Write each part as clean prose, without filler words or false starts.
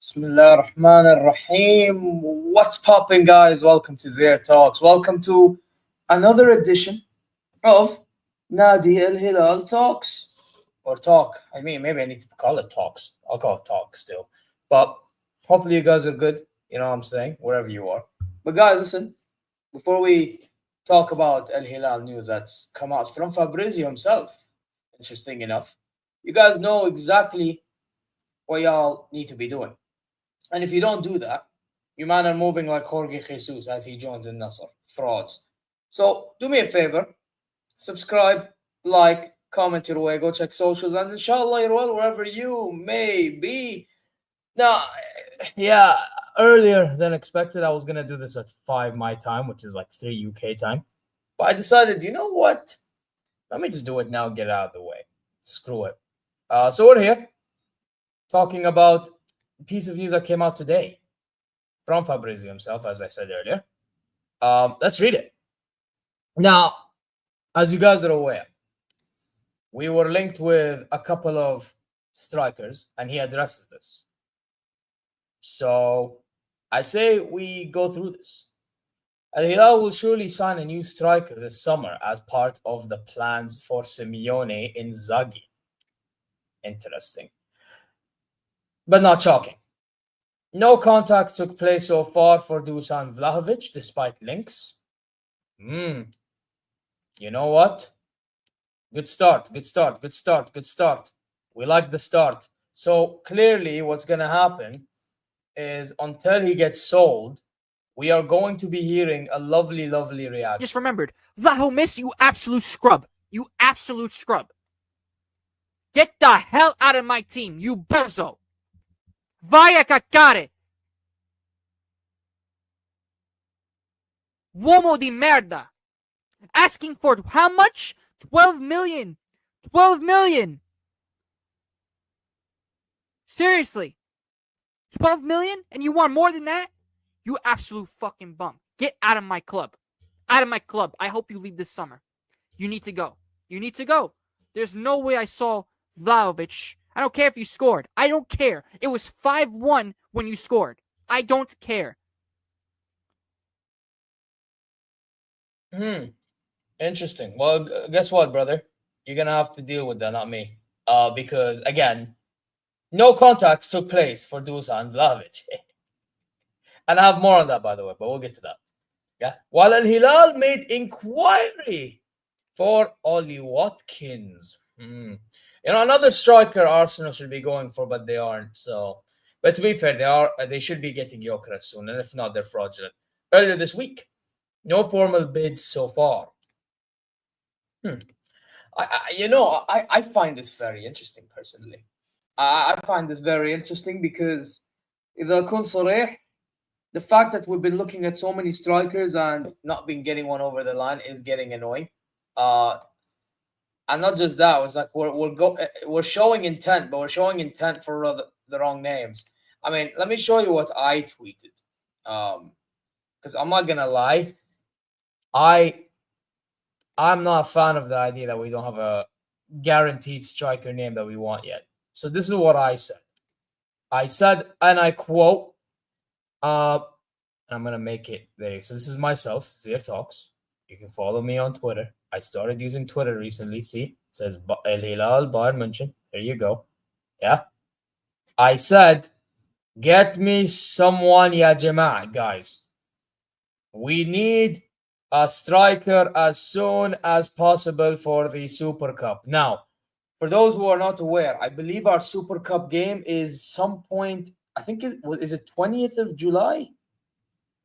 Bismillahirrahmanirrahim. What's popping, guys? Welcome to ZeerTalks. Welcome to another edition of Nadi Al Hilal Talks. Or Talk. I mean, maybe I need to call it Talks. I'll call it Talk still. But hopefully you guys are good. You know what I'm saying? Wherever you are. But guys, listen. Before we talk about Al Hilal news that's come out from Fabrizio himself, interesting enough, you guys know exactly what y'all need to be doing. And if you don't do that, you man are moving like Jorge Jesus as he joins in Nasser. Frauds. So do me a favor. Subscribe, like, comment your way, go check socials, and inshallah you're well wherever you may be. Now, yeah, earlier than expected, I was going to do this at 5 my time, which is like 3 UK time. But I decided, you know what? Let me just do it now, get it out of the way. Screw it. So we're here talking about a piece of news that came out today from Fabrizio himself, as I said earlier. Let's read it. Now, as you guys are aware, we were linked with a couple of strikers, and he addresses this. So I say we go through this. Al Hilal will surely sign a new striker this summer as part of the plans for Simeone Inzaghi. Interesting. But not shocking. No contact took place so far for Dusan Vlahovic, despite links. You know what? Good start. We like the start. So clearly what's going to happen is until he gets sold, we are going to be hearing a lovely, lovely reaction. Just remembered, Vlahovic, you absolute scrub. You absolute scrub. Get the hell out of my team, you bozo. Vai a cacare. Uomo di merda. Asking for how much? 12 million. 12 million. Seriously. 12 million? And you want more than that? You absolute fucking bum. Get out of my club. Out of my club. I hope you leave this summer. You need to go. You need to go. There's no way I saw Vlahovic. I don't care if you scored. I don't care. It was 5-1 when you scored. I don't care. Interesting. Well, guess what, brother? You're going to have to deal with that, not me. Because, again, no contacts took place for Dusan Vlahovic. And I have more on that, by the way, but we'll get to that. Yeah. While Al Hilal made inquiry for Ollie Watkins. Another striker Arsenal should be going for, but they aren't. So, but to be fair, they should be getting Gyökeres soon, and if not, they're fraudulent. Earlier this week, no formal bids so far. I find this very interesting personally. I find this very interesting because إذا أكون صريح, the fact that we've been looking at so many strikers and not been getting one over the line is getting annoying. And not just that, it's like we're showing intent, but we're showing intent for the wrong names. I mean, let me show you what I tweeted. Because I'm not gonna lie, I'm not a fan of the idea that we don't have a guaranteed striker name that we want yet. So this is what I said. I said, and I quote, I'm gonna make it there. So this is myself, ZeerTalks. You can follow me on Twitter. I started using Twitter recently. See, it says El Hilal Bayern München. There you go. Yeah. I said, get me someone, ya Jama'a, guys. We need a striker as soon as possible for the Super Cup. Now, for those who are not aware, I believe our Super Cup game is some point, I think is it 20th of July?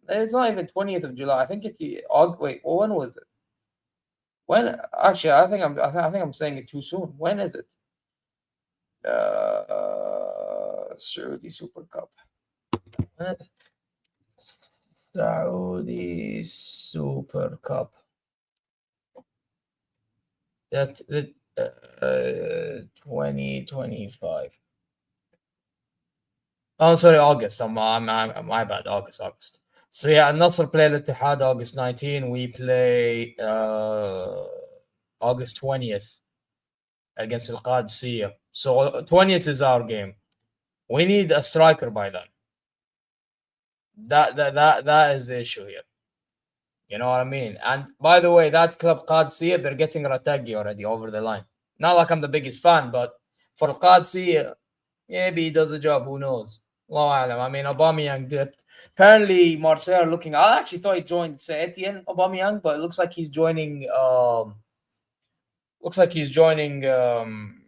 It's not even 20th of July. I think wait, when was it? When actually I think I'm saying it too soon. When is it? Saudi Super Cup. Saudi Super Cup. That 2025. Oh, sorry, August. My bad. August. So yeah, Nasr play Al-Ittihad August 19. We play August 20th against Al-Qadisiyah. So 20th is our game. We need a striker by then. That is the issue here. You know what I mean? And by the way, that club Qadisiyah, they're getting Ratagi already over the line. Not like I'm the biggest fan, but for Qadisiyah, maybe he does a job. Who knows? I mean, Aubameyang dipped. Apparently, Marseille are looking. I actually thought he joined Saint-Etienne, Aubameyang, but it looks like he's joining.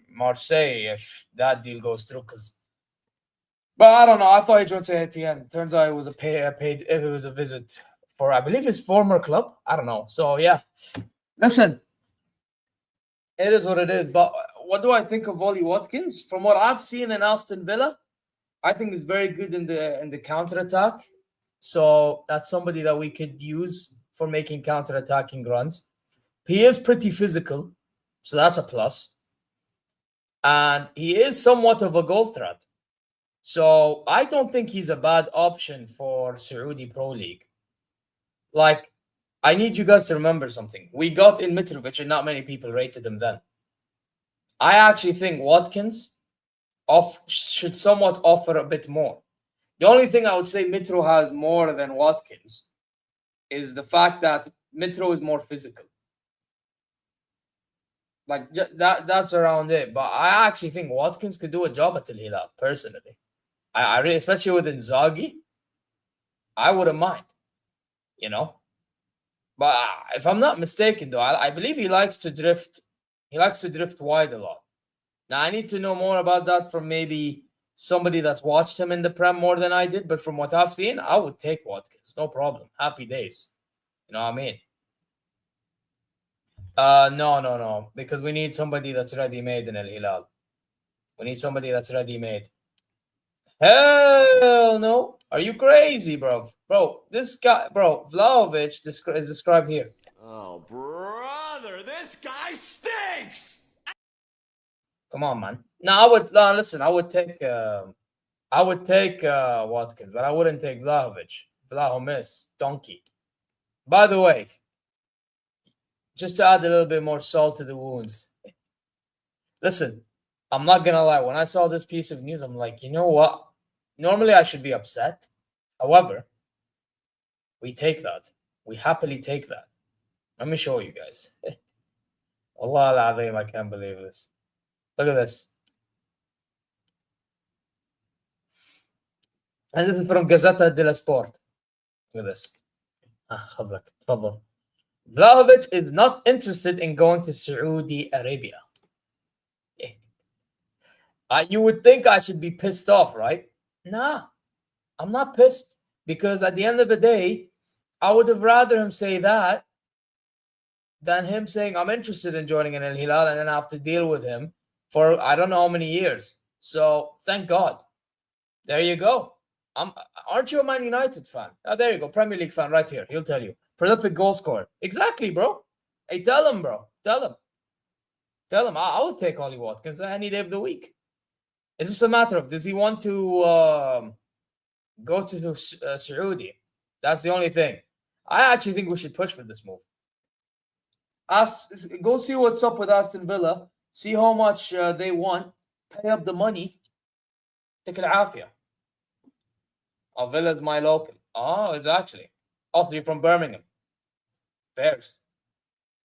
Marseille if that deal goes through. But I don't know. I thought he joined Saint-Etienne. Turns out it was a paid. It was a visit for, I believe, his former club. I don't know. So yeah, listen, it is what it is. But what do I think of Ollie Watkins? From what I've seen in Aston Villa, I think he's very good in the counter attack. So that's somebody that we could use for making counter attacking runs. He is pretty physical, so that's a plus. And he is somewhat of a goal threat. So I don't think he's a bad option for Saudi Pro League. Like, I need you guys to remember something. We got in Mitrovic and not many people rated him then. I actually think Watkins should somewhat offer a bit more. The only thing I would say Mitro has more than Watkins is the fact that Mitro is more physical. Like that's around it. But I actually think Watkins could do a job at Al Hilal, personally. I really, especially with Inzaghi, I wouldn't mind, you know. But if I'm not mistaken, though, I believe he likes to drift. He likes to drift wide a lot. Now, I need to know more about that from maybe somebody that's watched him in the Prem more than I did. But from what I've seen, I would take Watkins. No problem. Happy days. You know what I mean? No. Because we need somebody that's ready-made in Al Hilal. We need somebody that's ready-made. Hell no. Are you crazy, bro? Bro, this guy, Vlahović is described here. Oh, brother, this guy stinks! Come on, man. No, listen, I would take Watkins, but I wouldn't take Vlahović. Vlahovic, donkey. By the way, just to add a little bit more salt to the wounds. Listen, I'm not gonna lie. When I saw this piece of news, I'm like, you know what? Normally I should be upset. However, we take that. We happily take that. Let me show you guys. Allah al-Azim, I can't believe this. Look at this. And this is from Gazzetta dello Sport. Look at this. خذ لك تفضل. Vlahovic is not interested in going to Saudi Arabia. You would think I should be pissed off, right? Nah, I'm not pissed, because at the end of the day, I would have rather him say that than him saying I'm interested in joining an Al Hilal and then have to deal with him for I don't know how many years. So thank God. There you go. Aren't you a Man United fan? Oh, there you go. Premier League fan right here. He'll tell you. Prolific goal scorer. Exactly, bro. Hey, tell him, bro. Tell him. Tell him. I would take Ollie Watkins any day of the week. It's just a matter of, does he want to go to Saudi? That's the only thing. I actually think we should push for this move. Go see what's up with Aston Villa. See how much they want. Pay up the money. Take al-afia. Oh, Villa's my local. Oh, it's actually. Also, you're from Birmingham. Bears.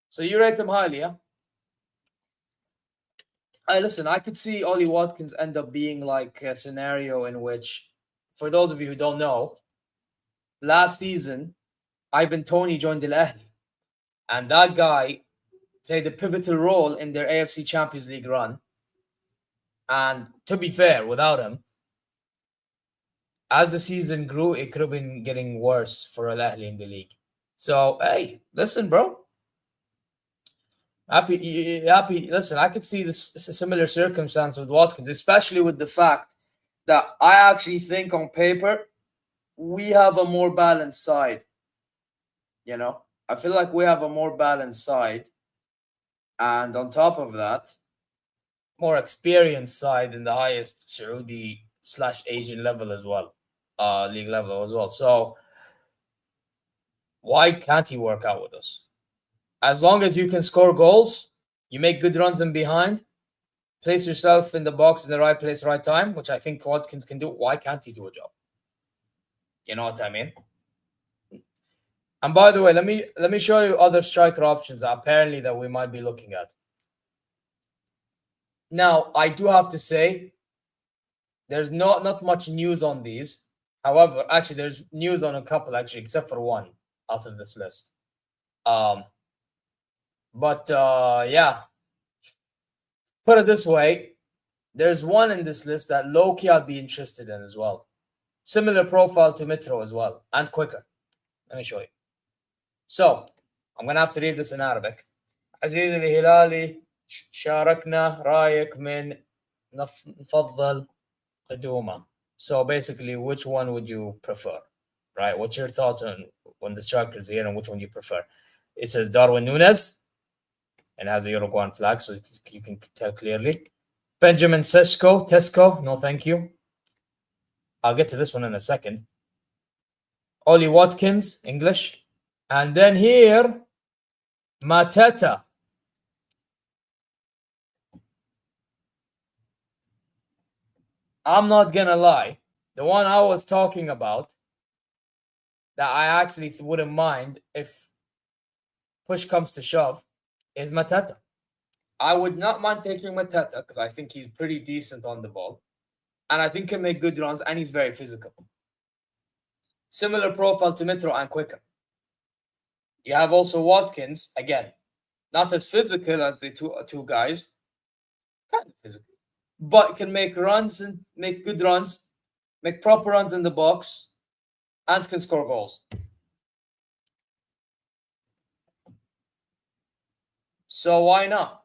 So you rate them highly, yeah? Listen, I could see Ollie Watkins end up being like a scenario in which, for those of you who don't know, last season, Ivan Toney joined Al Ahly. And that guy played a pivotal role in their AFC Champions League run. And to be fair, without him, as the season grew, it could have been getting worse for Al Ahly in the league. So, hey, listen, bro. Happy. Listen, I could see this similar circumstance with Watkins, especially with the fact that I actually think on paper we have a more balanced side. You know, I feel like we have a more balanced side, and on top of that, more experienced side in the highest Saudi/Asian level as well, league level as well. So why can't he work out with us? As long as you can score goals, you make good runs in behind, place yourself in the box in the right place, right time, which I think Watkins can do. Why can't he do a job? You know what I mean? And by the way, let me show you other striker options apparently that we might be looking at. Now, I do have to say, there's not much news on these. However, actually, there's news on a couple, actually, except for one out of this list. But yeah, put it this way, there's one in this list that low-key I'd be interested in as well. Similar profile to Mitro as well, and quicker. Let me show you. So, I'm going to have to read this in Arabic. عزيزي الهلالي شاركنا رايك من نفضل قدومه. So basically, which one would you prefer? Right? What's your thoughts on when the striker's here and which one you prefer? It says Darwin Núñez and has a Uruguayan flag, so you can tell clearly. Benjamin Tesco, no thank you. I'll get to this one in a second. Ollie Watkins, English. And then here, Mateta. I'm not going to lie. The one I was talking about that I actually wouldn't mind if push comes to shove is Mateta. I would not mind taking Mateta because I think he's pretty decent on the ball. And I think he can make good runs and he's very physical. Similar profile to Mitro and quicker. You have also Watkins, again, not as physical as the two guys, kind of physical, but can make runs and make good runs, make proper runs in the box, and can score goals. So why not?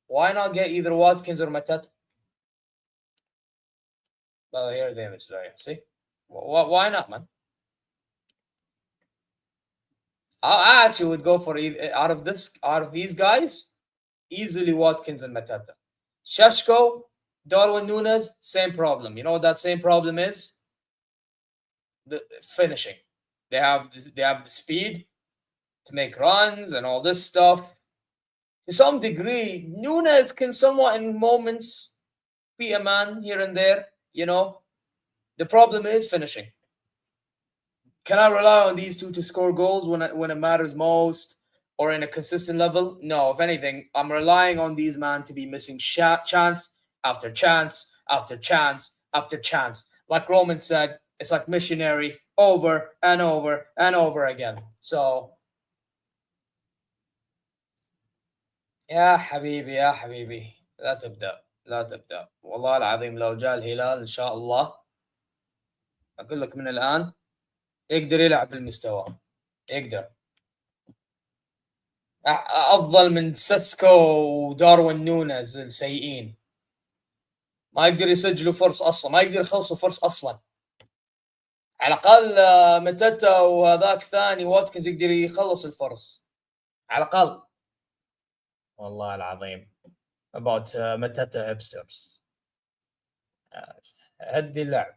Why not get either Watkins or Mateta? Well, here are the images right here. See? Why not, man? I actually would go for out of these guys, easily Watkins and Mateta. Sheshko, Darwin Núñez, same problem. You know what that same problem is? The finishing. They have the speed to make runs and all this stuff. To some degree, Núñez can somewhat in moments be a man here and there, you know. The problem is finishing. Can I rely on these two to score goals when it matters most or in a consistent level? No, if anything, I'm relying on these men to be missing chance after chance after chance after chance. Like Roman said, it's like missionary over and over and over again. So يا حبيبي يا حبيبي، لا تبدأ لا تبدأ، والله العظيم لو جاء الهلال إن شاء الله أقول لك من الآن يقدر يلعب بالمستوى، يقدر أفضل من سيسكو وداروين نونز السيئين، ما يقدر يسجلوا فرص أصلا، ما يقدر يخلصوا فرص أصلا. على الأقل متتا وهذاك ثاني واتكنز يقدر يخلص الفرص على الأقل. والله العظيم about متتا hipsters. هدي اللعب.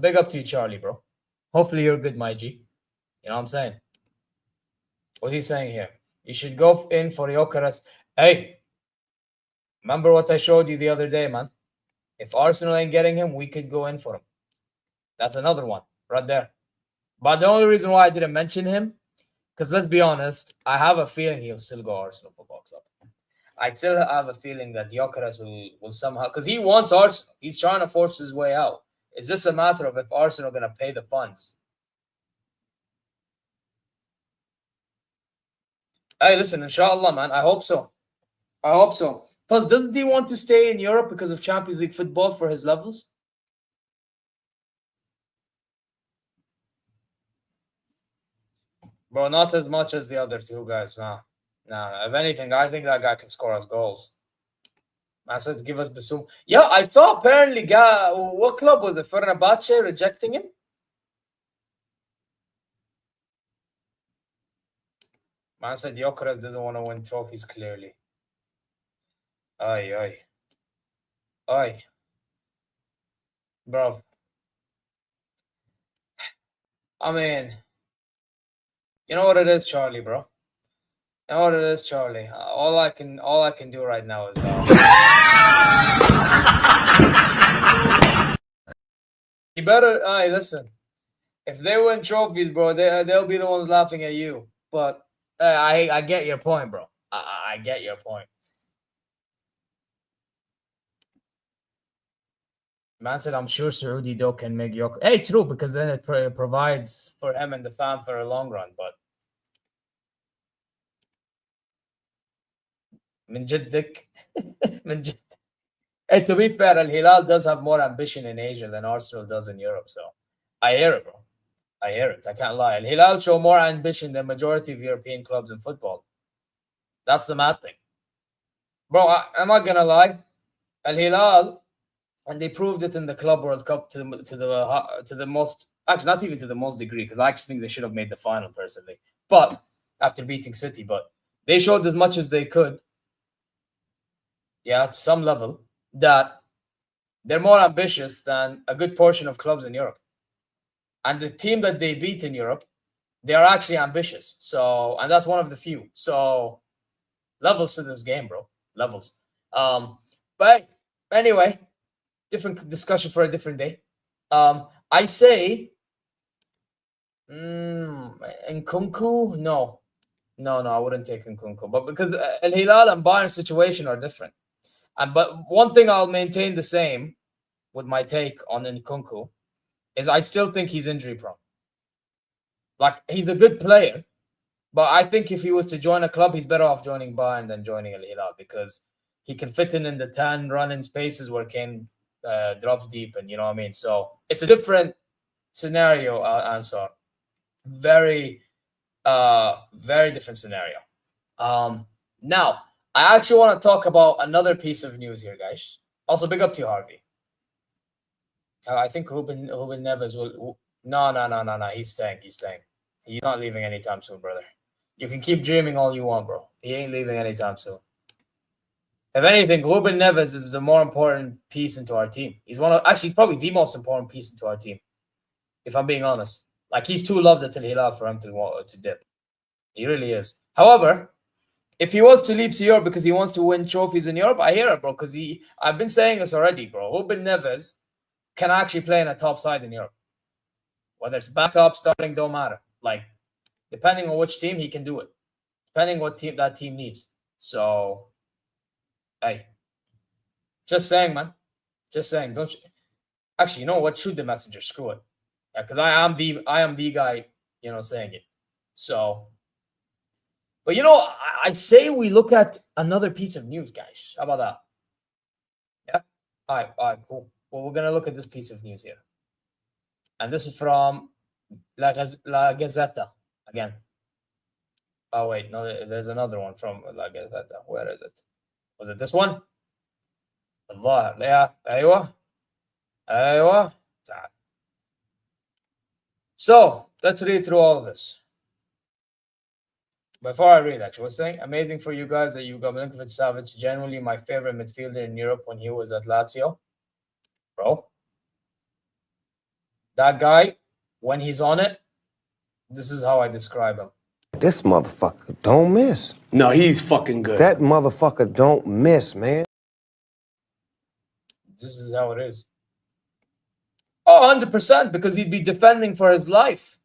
Big up to you, Charlie, bro. Hopefully you're good, my G. You know what I'm saying? What he's saying here. You should go in for Gyökeres. Hey, remember what I showed you the other day, man? If Arsenal ain't getting him, we could go in for him. That's another one right there. But the only reason why I didn't mention him, because let's be honest, I have a feeling he'll still go Arsenal Football Club. I still have a feeling that Gyökeres will somehow, because he wants Arsenal. He's trying to force his way out. It's just a matter of if Arsenal are going to pay the funds. Hey, listen, inshallah, man. I hope so. I hope so. Plus, doesn't he want to stay in Europe because of Champions League football for his levels? Bro, not as much as the other two guys. Nah. If anything, I think that guy can score us goals. I said, give us Basum. Yeah, I saw apparently, what club was it? Fenerbahce rejecting him? Man said Gyökeres doesn't want to win trophies, clearly. Aye. Bro. I mean, you know what it is, Charlie, bro? You know what it is, Charlie? All I can do right now is you better listen. If they win trophies, bro, they'll be the ones laughing at you. But I get your point, bro. I get your point. Man said, I'm sure Saudi though can make Gyökeres. Hey, true, because then it provides for him and the fam for a long run. But من جدك من جد. Hey, to be fair, Al Hilal does have more ambition in Asia than Arsenal does in Europe. So I hear it, bro. I hear it. I can't lie. Al Hilal show more ambition than majority of European clubs in football. That's the mad thing, bro. I'm not gonna lie. Al Hilal, and they proved it in the Club World Cup to the most, actually not even to the most degree, because I actually think they should have made the final personally. But after beating City, but they showed as much as they could. Yeah, to some level, that they're more ambitious than a good portion of clubs in Europe. And the team that they beat in Europe, they are actually ambitious. So, and that's one of the few. So, levels to this game, bro. Levels. But anyway, different discussion for a different day. I say Nkunku, no, I wouldn't take Nkunku. But because Al Hilal and Bayern's situation are different. But one thing I'll maintain the same with my take on Nkunku is I still think he's injury prone. Like, he's a good player, but I think if he was to join a club, he's better off joining Bayern than joining Al Hilal, because he can fit in the 10 running spaces where Kane drops deep, and you know what I mean? So it's a different scenario, Ansar. Very different scenario. Now, I actually want to talk about another piece of news here, guys. Also, big up to you, Harvey. I think Ruben Neves will. No. He's staying. He's not leaving anytime soon, brother. You can keep dreaming all you want, bro. He ain't leaving anytime soon. If anything, Ruben Neves is the more important piece into our team. He's probably the most important piece into our team, if I'm being honest. Like, he's too loved at Al Hilal for him to dip. He really is. However, if he was to leave to Europe because he wants to win trophies in Europe, I hear it, bro. Because I've been saying this already, bro. Ruben Neves can actually play in a top side in Europe. Whether it's backup, starting, don't matter. Like, depending on which team, he can do it. Depending what team that team needs. So, hey, just saying, man. Just saying. Don't actually, you know what? Shoot the messenger. Screw it. Because I am the guy, saying it. So, But you know, I say we look at another piece of news, guys. How about that? Yeah. All right, cool. Well, we're gonna look at this piece of news here, and this is from La Gazzetta again. Oh wait, no, there's another one from La Gazzetta. Where is it? Was it this one? Allah, yeah, aywa. So let's read through all of this. Before I read, actually, I was saying amazing for you guys that you got Milinkovic-Savic, generally my favorite midfielder in Europe when he was at Lazio. Bro, that guy, when he's on it, this is how I describe him. This motherfucker don't miss. No, he's fucking good. That motherfucker don't miss, man. This is how it is. Oh, 100%, because he'd be defending for his life.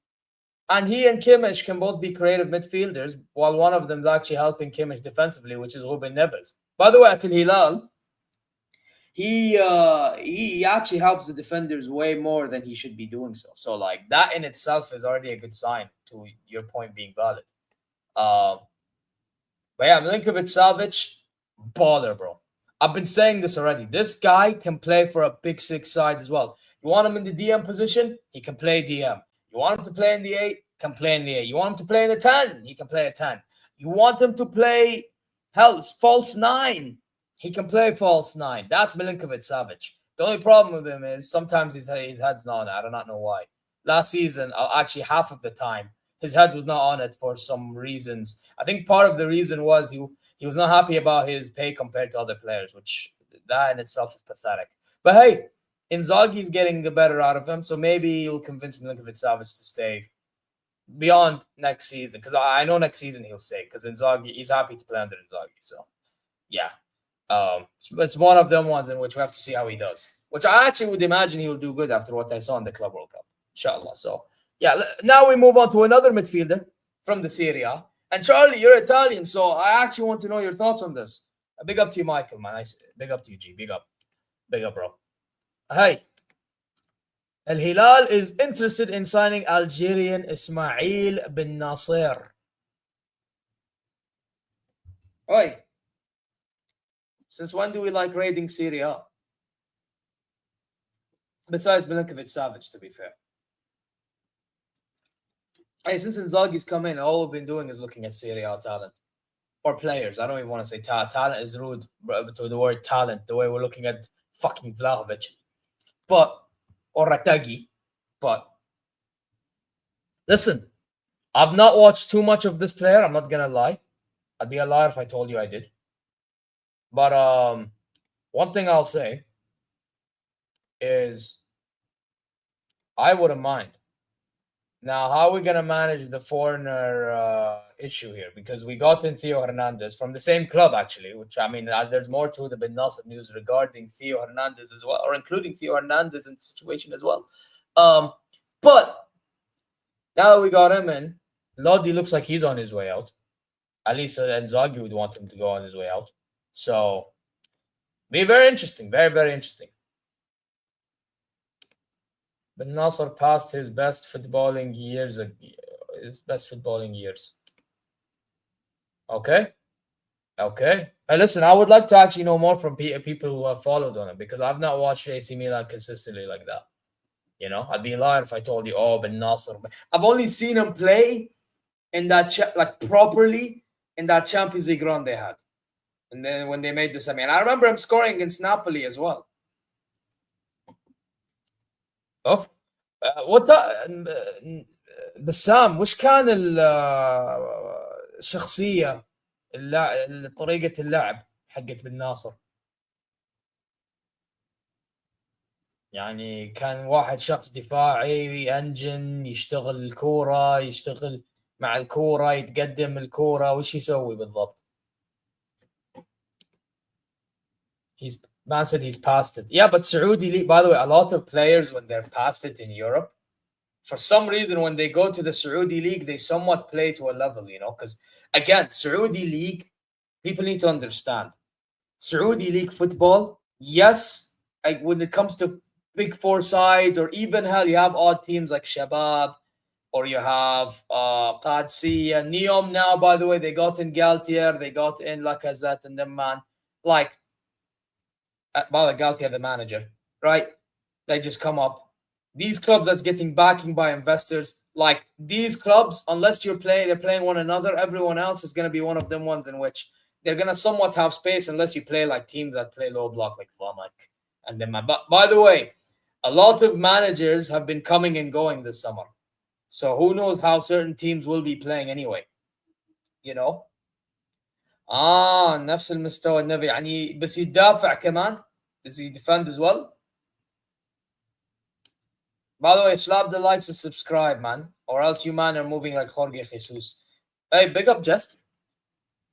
And he and Kimmich can both be creative midfielders, while one of them is actually helping Kimmich defensively, which is Ruben Neves. By the way, at Hilal, he actually helps the defenders way more than he should be doing so. So, like, that in itself is already a good sign to your point being valid. But yeah, Milinkovic-Savic, baller, bro. I've been saying this already. This guy can play for a big six side as well. You want him in the DM position, he can play DM. You want him to play in the 8, can play in the 8. You want him to play in the 10, he can play a 10. You want him to play, false 9, he can play false 9. That's Milinkovic-Savic. The only problem with him is sometimes his head's not on it. I do not know why. Last season, actually half of the time, his head was not on it for some reasons. I think part of the reason was he was not happy about his pay compared to other players, which that in itself is pathetic. But hey, Inzaghi is getting the better out of him, so maybe he'll convince Milinkovic-Savic to stay beyond next season, because I know next season he'll stay, because Inzaghi, he's happy to play under Inzaghi. So, yeah. It's one of them ones in which we have to see how he does, which I actually would imagine he will do good after what I saw in the Club World Cup, inshallah. So, yeah, now we move on to another midfielder from the Serie A. And Charlie, you're Italian, so I actually want to know your thoughts on this. Big up to you, Michael, man. Big up to you, G. Big up, bro. Hey, Al Hilal is interested in signing Algerian Ismaël Bennacer. Oi, since when do we like raiding Serie A? Besides Milinkovic-Savic, to be fair. Hey, since Inzaghi's come in, all we've been doing is looking at Serie A talent. Or players. I don't even want to say talent. Talent is rude to the word talent, the way we're looking at fucking Vlahovic. Or Ratagi. But listen, I've not watched too much of this player. I'm not gonna lie. I'd be a liar if I told you I did. But one thing I'll say is I wouldn't mind. Now, how are we gonna manage the foreigner issue here? Because we got in Theo Hernandez from the same club, actually. Which I mean, there's more to the Bennacer news regarding Theo Hernandez as well, or including Theo Hernandez in the situation as well. But now that we got him in, Lodi looks like he's on his way out. At least Inzaghi would want him to go on his way out. So, be very interesting. Very, very interesting. Bennacer passed his best footballing years. Okay. Hey, listen, I would like to actually know more from people who have followed on him, because I've not watched AC Milan consistently like that. You know, I'd be lying if I told you, oh, Bennacer. I've only seen him play in that properly in that Champions League run they had, and then when they made the semi. And I remember him scoring against Napoli as well. اوف بسام وش كان الشخصية طريقة اللعب حقت بالناصر؟ يعني كان واحد شخص دفاعي انجن يشتغل الكورة، يشتغل مع الكورة، يتقدم الكورة، وش يسوي بالضبط؟ Man said he's past it. Yeah, but Saudi League, by the way, a lot of players, when they're past it in Europe, for some reason, when they go to the Saudi League, they somewhat play to a level, you know, because, again, Saudi League, people need to understand. Saudi League football, yes, when it comes to big four sides, or even hell, you have odd teams like Shabab, or you have Qadsi and Neom now, by the way. They got in Galtier, they got in Lacazette and them, man. Like, by the Galtier, the manager, right? They just come up. These clubs that's getting backing by investors, like these clubs, unless they're playing one another, everyone else is going to be one of them ones in which they're going to somewhat have space unless you play like teams that play low block like Vlahovic and them. But by the way, a lot of managers have been coming and going this summer. So who knows how certain teams will be playing anyway, you know? نفس المستوى النبي يعني بس يدافع كمان. Does he defend as well? By the way, slap the likes and subscribe, man. Or else you, man, are moving like Jorge Jesus. Hey, big up Jester.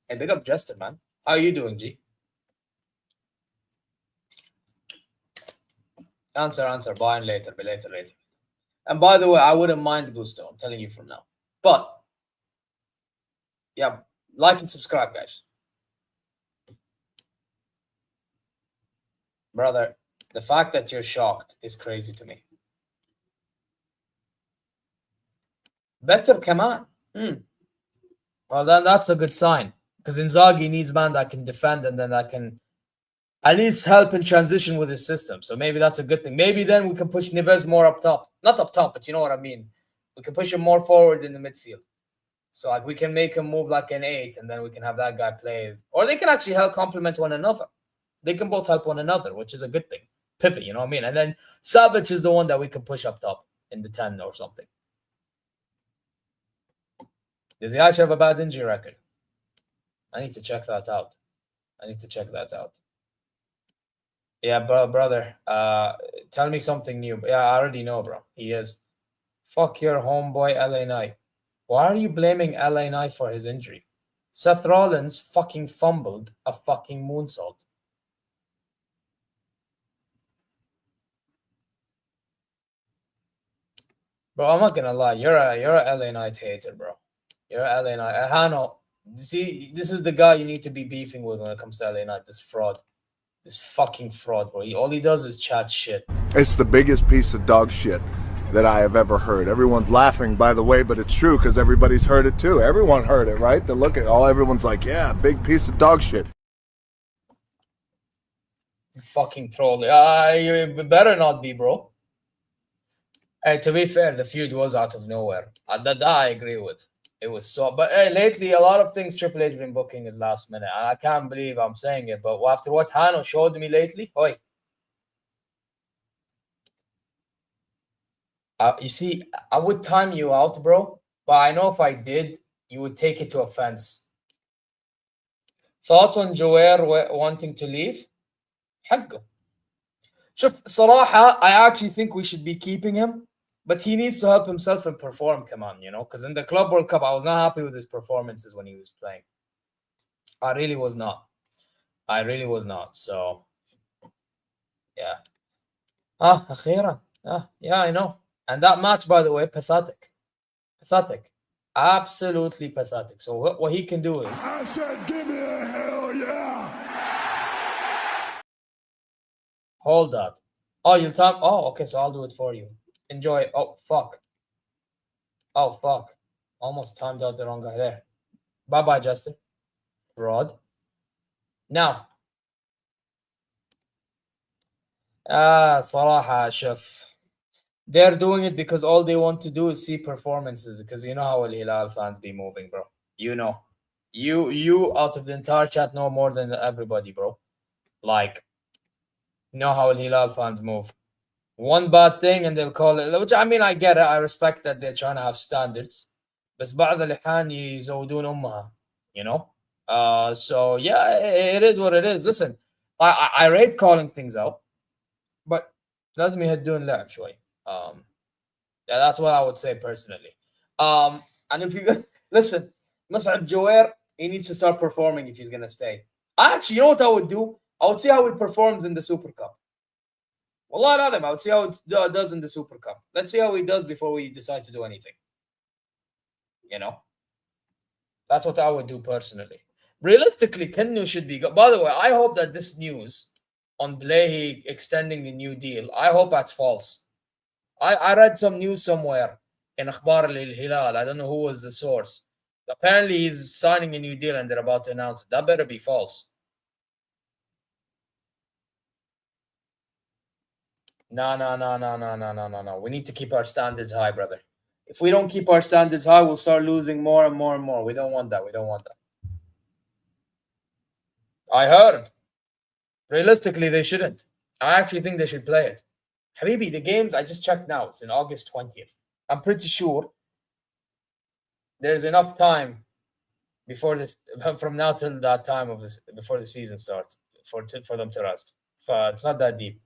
Hey, big up Jester, man. How are you doing, G? Answer. Buying later. Be later. And by the way, I wouldn't mind Gusto. I'm telling you from now. But, yeah, like and subscribe, guys. Brother, the fact that you're shocked is crazy to me. Better, come on. Well, then that's a good sign. Because Inzaghi needs man that can defend and then that can at least help in transition with his system. So maybe that's a good thing. Maybe then we can push Neves more up top. Not up top, but you know what I mean. We can push him more forward in the midfield. So like we can make him move like an 8 and then we can have that guy play. Or they can actually help complement one another. They can both help one another, which is a good thing. Pivot, you know what I mean? And then Savic is the one that we can push up top in the 10 or something. Does he actually have a bad injury record? I need to check that out. Yeah, brother. Tell me something new. Yeah, I already know, bro. He is. Fuck your homeboy, LA Knight. Why are you blaming LA Knight for his injury? Seth Rollins fucking fumbled a fucking moonsault. Bro, I'm not gonna lie. You're a LA Knight hater, bro. You're a LA Knight. Hano, see, this is the guy you need to be beefing with when it comes to LA Knight. This fraud. This fucking fraud, bro. All he does is chat shit. It's the biggest piece of dog shit that I have ever heard. Everyone's laughing, by the way, but it's true because everybody's heard it too. Everyone heard it, right? They look at all. Everyone's like, yeah, big piece of dog shit. You fucking troll. You better not be, bro. Hey, to be fair, the feud was out of nowhere. That I agree with. It was so, but lately a lot of things Triple H been booking at last minute, and I can't believe I'm saying it. But after what Hano showed me lately, you see, I would time you out, bro. But I know if I did, you would take it to offense. Thoughts on Joer wanting to leave? حقه. شوف صراحة, I actually think we should be keeping him. But he needs to help himself and perform, come on, you know? Because in the Club World Cup, I was not happy with his performances when he was playing. I really was not. So, yeah. أخيرا. Yeah, I know. And that match, by the way, pathetic. Absolutely pathetic. So what he can do is... I said, give me a hell yeah. Hold that. Oh, you'll time... Oh, okay, so I'll do it for you. Enjoy. Oh, fuck. Almost timed out the wrong guy there. Bye-bye, Justin. Fraud. Now. صراحة, شوف. They're doing it because all they want to do is see performances. Because you know how Hilal fans be moving, bro. You know. You out of the entire chat know more than everybody, bro. Like, you know how Hilal fans move. One bad thing and they'll call it, which I mean, I get it. I respect that they're trying to have standards. بس بعض الأحيان يزودون أمها, you know? So yeah, it is what it is. Listen, I rate calling things out, but لازم يهدون لعب شوي. Yeah, that's what I would say personally. And if you listen, Mus'ab Joer, he needs to start performing if he's gonna stay. Actually, you know what I would do? I would see how he performs in the Super Cup. Wallah Adam, I would see how it does in the Super Cup. Let's see how he does before we decide to do anything. You know? That's what I would do personally. Realistically, Kennu should be good. By the way, I hope that this news on Blahy extending the new deal, I hope that's false. I read some news somewhere in أخبار الهلال. I don't know who was the source. Apparently, he's signing a new deal and they're about to announce it. That better be false. No. We need to keep our standards high, brother. If we don't keep our standards high, we'll start losing more and more and more. We don't want that. I heard. Realistically, they shouldn't. I actually think they should play it. Habibi, the games, I just checked now. It's in August 20th. I'm pretty sure there's enough time before this, from now till that time of this, before the season starts, for them to rest. It's not that deep.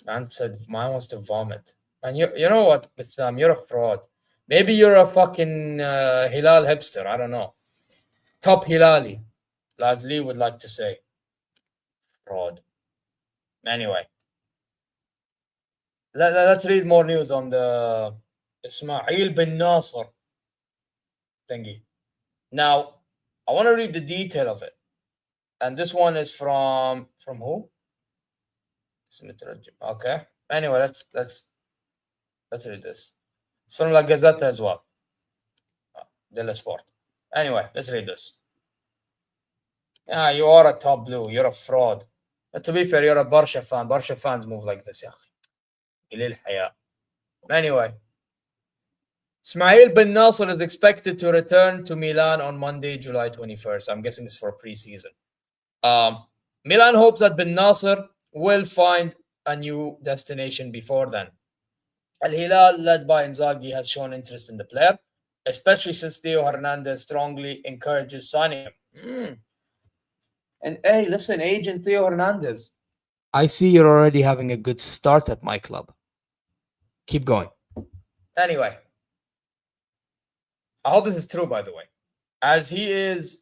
Man wants to vomit. And you know what, Bassam, you're a fraud. Maybe you're a fucking Hilal hipster. I don't know. Top Hilali, as Lee would like to say. Fraud. Anyway, let's read more news on the Ismaël Bennacer thingy. Now, I want to read the detail of it. And this one is from who? Okay. Anyway, let's read this. It's from La Gazzetta as well. Della Sport. Anyway, let's read this. You are a top blue. You're a fraud. But to be fair, you're a Barsha fan. Barsha fans move like this, Anyway, Ismaël Bennacer is expected to return to Milan on Monday, July 21st. I'm guessing it's for pre-season. Milan hopes that Bennacer will find a new destination before then. Al Hilal, led by Inzaghi, has shown interest in the player, especially since Theo Hernandez strongly encourages signing him. And hey, listen, agent Theo Hernandez, I see you're already having a good start at my club. Keep going. Anyway, I hope this is true, by the way, as he is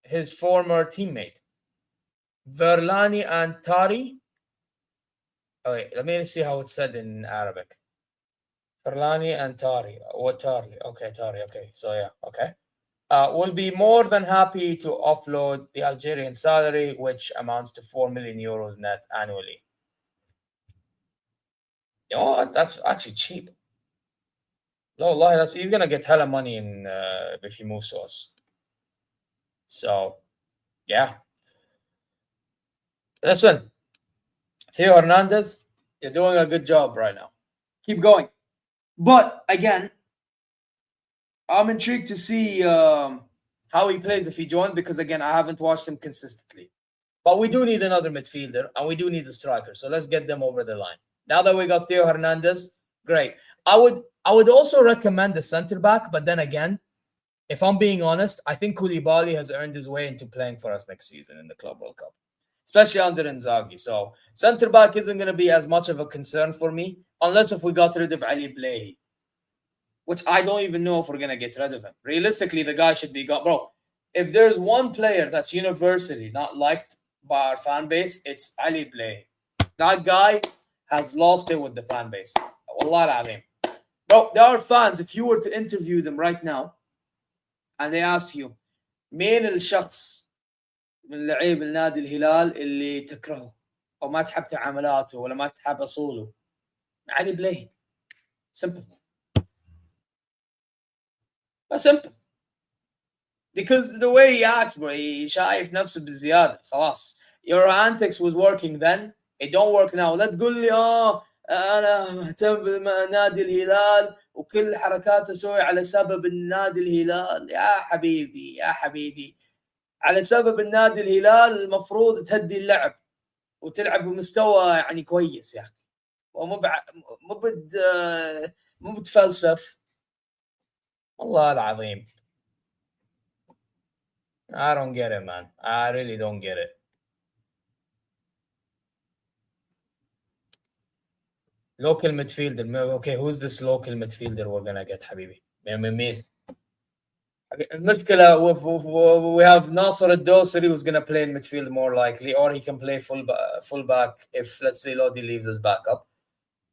his former teammate, Verlani and Tari. Oh, wait, let me see how it's said in Arabic. Verlani and Tari. What Tari? Okay, Tari. Okay, so yeah, okay. Will be more than happy to offload the Algerian salary, which amounts to 4 million euros net annually. You know what? That's actually cheap. No, he's gonna get hella money if he moves to us. So, yeah. Listen, Theo Hernandez, you're doing a good job right now. Keep going. But again, I'm intrigued to see how he plays if he joined, because again, I haven't watched him consistently. But we do need another midfielder and we do need a striker. So let's get them over the line. Now that we got Theo Hernandez, great. I would also recommend the center back, but then again, if I'm being honest, I think Koulibaly has earned his way into playing for us next season in the Club World Cup, especially under Inzaghi. So center back isn't going to be as much of a concern for me, unless if we got rid of Ali Blahi, which I don't even know if we're going to get rid of him. Realistically, the guy should be gone. Bro, if there's one player that's universally not liked by our fan base, it's Ali Blahi. That guy has lost it with the fan base. Wallah al-azim. Bro, there are fans, if you were to interview them right now, and they ask you, مين الشخص من لعيب النادي الهلال اللي تكرهه أو ما تحب تعاملاته ولا ما تحب أصوله؟ علي بلاي. Simple. That's simple. Because the way he acts, bro, he شايف نفسه بزيادة. خلاص. Your antics was working then. It don't work now. لا تقول لي أنا مهتم بنادي الهلال وكل حركات أسوي على سبب النادي الهلال. يا حبيبي على سبب النادي الهلال المفروض تهدي اللعب وتلعب بمستوى يعني كويس يا أخي، مو بتفلسف. والله العظيم. I don't get it, man. I really don't get it. Local midfielder. Okay, who's this local midfielder we're gonna get, حبيبي? مين؟ المشكلة we have Nasser al-Dosari who's gonna play in midfield more likely, or he can play full back if, let's say, Lodi leaves as backup.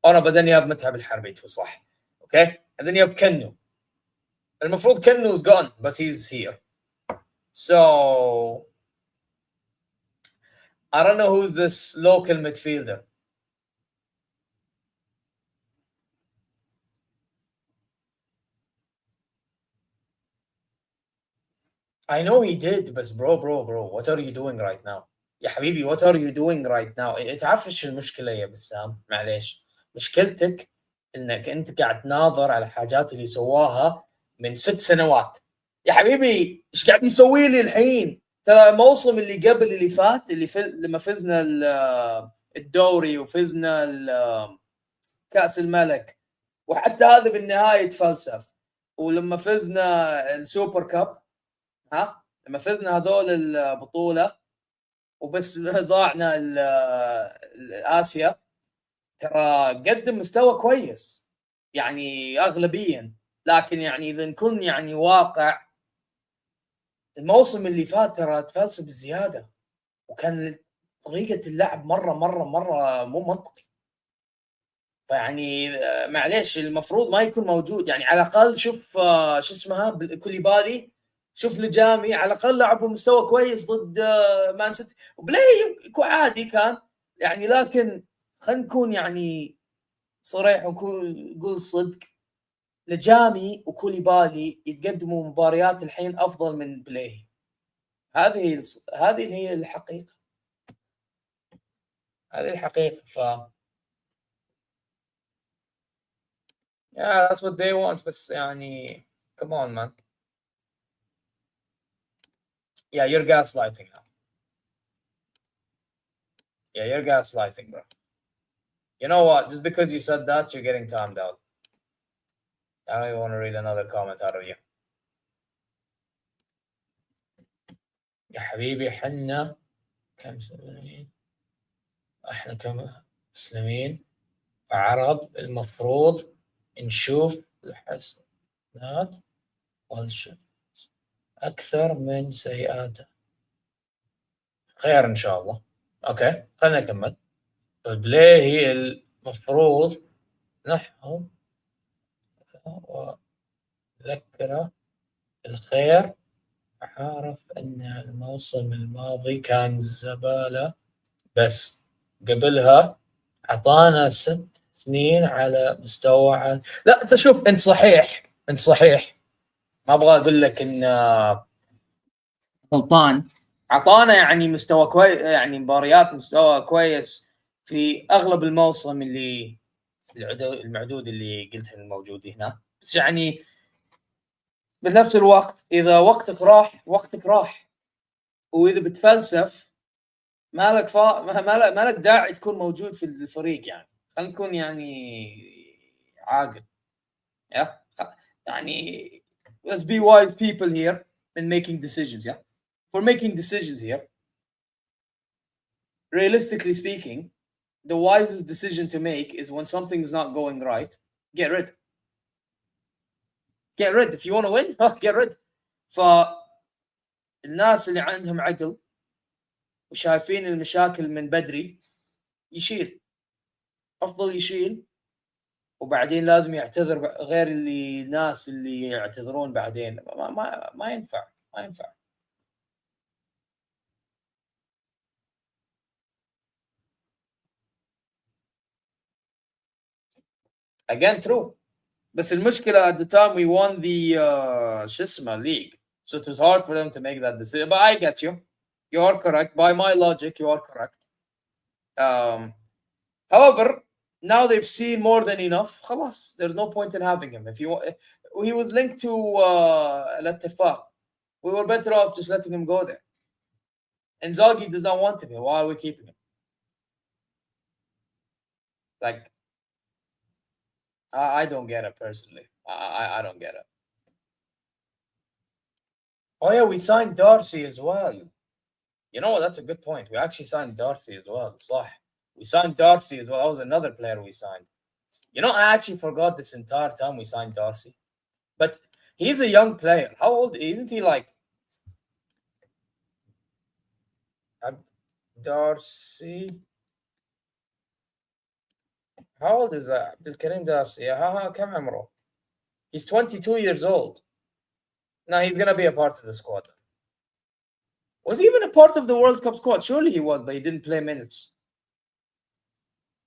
Oh no, but then you have متعب الحربي too, صح. Okay, and then you have Kennu. المفروض Kennu's gone, but he's here. So I don't know who's this local midfielder. I know he did, بس bro, what are you doing right now? يا حبيبي what are you doing right now? تعرف ايش المشكلة يا بسام؟ معليش، مشكلتك انك انت قاعد تناظر على الحاجات اللي سواها من 6 سنوات. يا حبيبي ايش قاعد يسوي لي الحين؟ ترى الموسم اللي قبل اللي فات لما فزنا الدوري وفزنا كأس الملك، وحتى هذا بالنهاية تفلسف، ولما فزنا السوبر كاب، لما فزنا هذول البطولة وبس ضاعنا آسيا، ترى قدم مستوى كويس يعني أغلبيا. لكن يعني إذا نكون يعني واقع، الموسم اللي فات ترى تفلسف بزيادة، وكان طريقة اللعب مرة مو منطقي. فيعني معليش المفروض ما يكون موجود. يعني على الأقل شوف شو اسمها كوليبالي، شوف لجامي على الأقل لعبوا مستوى كويس ضد مان سيتي، وبلاي عادي كان يعني. لكن خلينا نكون يعني صريح ونقول صدق، لجامي وكوليبالي يتقدموا مباريات الحين أفضل من بلاي. هذه هي الحقيقة، هذه الحقيقة. yeah, that's what they want. بس يعني come on man. Yeah, you're gaslighting now. Yeah, you're gaslighting, bro. You know what? Just because you said that, you're getting timed out. I don't even want to read another comment out of you. يا حبيبي حنا كمسلمين، احنا كمسلمين عرب المفروض نشوف الحسنات والشر أكثر من سيئاته. خير إن شاء الله. أوكي خلينا نكمل. البلاي هي المفروض نحن وذكره الخير، عارف أن الموسم الماضي كان زبالة، بس قبلها عطانا 6 سنين على مستوى لا أنت شوف، أنت صحيح ما أبغى أقول لك إن غلطان. عطانا يعني مستوى كويس، يعني مباريات مستوى كويس في أغلب الموسم اللي المعدود اللي قلت الموجود هنا. بس يعني بنفس الوقت إذا وقتك راح، وإذا بتفلسف مالك داعي تكون موجود في الفريق. يعني خلينا نكون يعني عاقل. يعني let's be wise people here in making decisions. Yeah, for making decisions here, realistically speaking, the wisest decision to make is when something is not going right, get rid. If you want to win, get rid. فالناس اللي عندهم عقل وشايفين المشاكل من بدري أفضل يشيل، وبعدين لازم يعتذر، غير الناس اللي يعتذرون بعدين. ما ينفع. Again true. بس المشكلة at the time we won the شو اسمه league, so it was hard for them to make that decision. But I get you. You are correct. By my logic, you are correct. However, now they've seen more than enough. خلاص, there's no point in having him. If he was linked to الاتفاق, we were better off just letting him go there. Inzaghi does not want him. Why are we keeping him? Like, I don't get it personally. I don't get it. Oh yeah, we signed Darcy as well. You know what? That's a good point. We actually signed Darcy as well. صح. We signed Darcy as well. That was another player we signed. You know, I actually forgot this entire time we signed Darcy. But he's a young player. How old? Isn't he like... Darcy... How old is that? Abdelkarim Darcy. كم عمره? He's 22 years old. Now he's going to be a part of the squad. Was he even a part of the World Cup squad? Surely he was, but he didn't play minutes.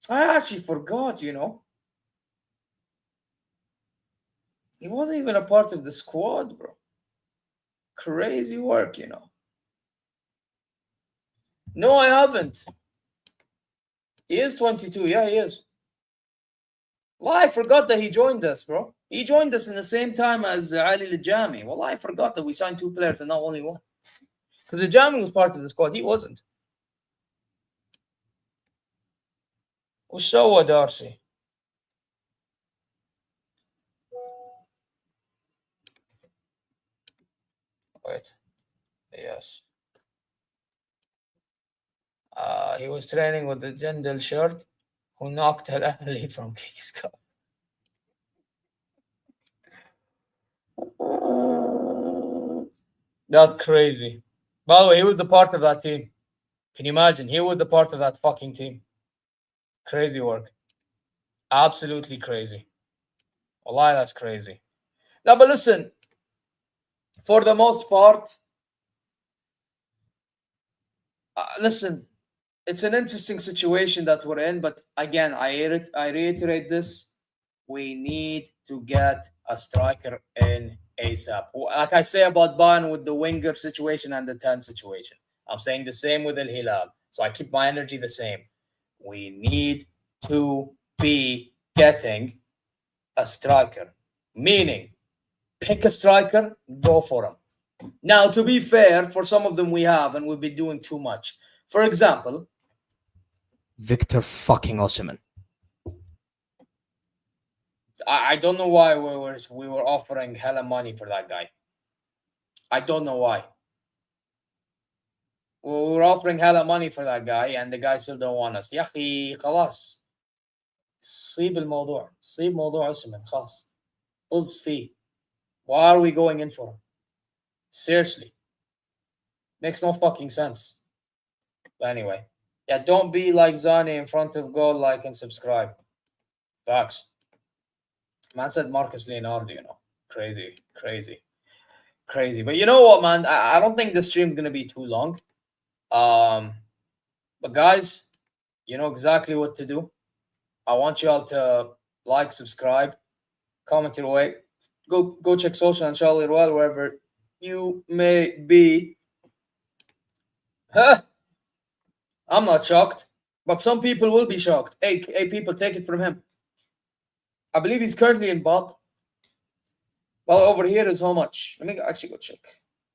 I actually forgot, you know. He wasn't even a part of the squad, bro. Crazy work, you know. No, I haven't. He is 22. Yeah, he is. Well, I forgot that he joined us, bro. He joined us in the same time as Ali Lijami. Well, I forgot that we signed 2 players and not only 1. Because Lijami was part of the squad. He wasn't. وش سوى دارسي؟ Wait. Yes. He was training with the Jindal shirt who knocked Al Ahly from Kings Cup. That's crazy. By the way, he was a part of that team. Can you imagine? He was a part of that fucking team. Crazy work. Absolutely crazy. Wallahi, that's crazy. Now, but listen, for the most part, listen, it's an interesting situation that we're in, but again, I reiterate this. We need to get a striker in ASAP. Like I say about Bayern with the winger situation and the 10 situation. I'm saying the same with Al Hilal. So I keep my energy the same. We need to be getting a striker. Meaning, pick a striker, go for him. Now, to be fair, for some of them we have, and we've been doing too much. For example, Victor fucking Osimhen. I don't know why we were offering hella money for that guy. I don't know why. We were offering hella money for that guy, and the guy still don't want us. يا أخي خلاص. صيب الموضوع. صيب موضوع أوسيمين خلاص. طز فيه. Why are we going in for him? Seriously. Makes no fucking sense. But anyway. Yeah, don't be like Zani in front of goal, like and subscribe. Facts. Man said Marcus Leonardo, you know. Crazy. But you know what, man? I don't think the stream's going to be too long. But guys, you know exactly what to do. I want you all to like, subscribe, comment your way. Go check social and Charlie as well, wherever you may be. Huh? I'm not shocked, but some people will be shocked. Hey, people, take it from him. I believe he's currently in Bath. Well, over here is how much? Let me actually go check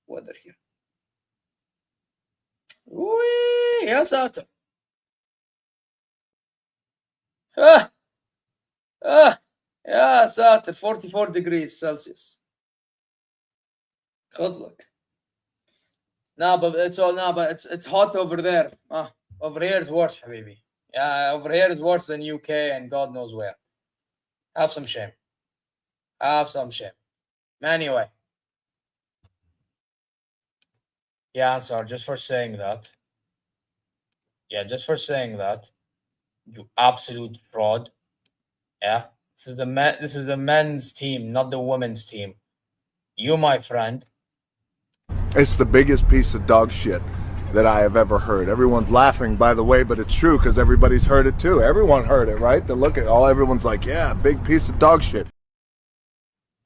weather here. Wee, يا ساتر. يا ساتر 44 degrees Celsius. خذ لك. but it's hot over there. Over here is worse, habibi. Yeah, over here is worse than UK and God knows where. Have some shame. Anyway. Yeah, I'm sorry, just for saying that. You absolute fraud. Yeah. This is the men's team, not the women's team. You, my friend. It's the biggest piece of dog shit that I have ever heard. Everyone's laughing, by the way, but it's true because everybody's heard it too. Everyone heard it, right? They look at all. Everyone's like, yeah, big piece of dog shit.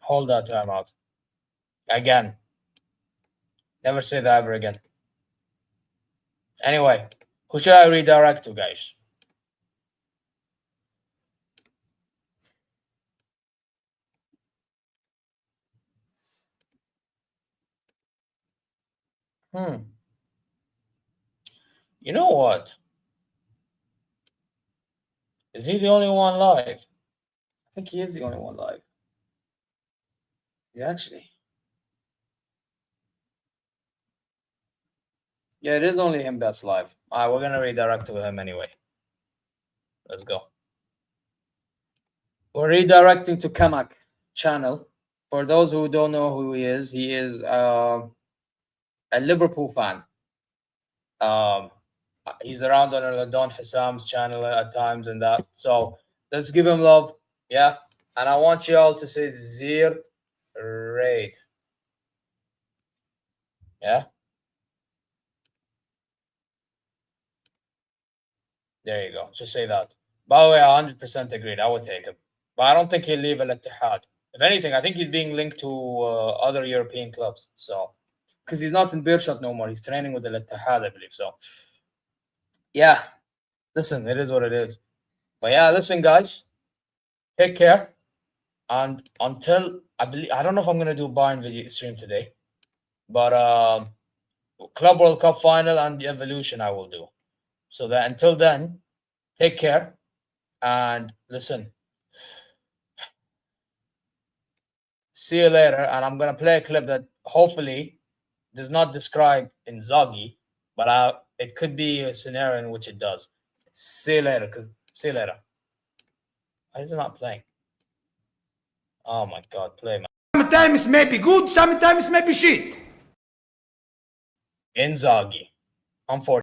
Hold that time out. Again. Never say that ever again. Anyway, who should I redirect to, guys? You know what? Is he the only one live? I think he is the only one live. Yeah, actually. Yeah, it is only him that's live. All right, we're going to redirect to him anyway. Let's go. We're redirecting to Kamak channel. For those who don't know who he is a Liverpool fan. He's around on Don Hissam's channel at times and that. So let's give him love. Yeah. And I want you all to say Zeer Raid. Yeah. There you go. Just say that. By the way, I 100% agreed. I would take him. But I don't think he'll leave Al Ittihad. If anything, I think he's being linked to other European clubs. So because he's not in Beershot no more. He's training with the Al-Ittihad, I believe. So, yeah. Listen, it is what it is. But yeah, listen, guys. Take care. And until I don't know if I'm gonna do Bayern video stream today, but Club World Cup final and the Evolution I will do. So that until then, take care and listen. See you later. And I'm gonna play a clip that hopefully does not describe Inzaghi, but it could be a scenario in which it does. See you later. See you later. Why is it not playing? Oh my God, play, man. Sometimes maybe good, sometimes maybe shit. Inzaghi. Unfortunately.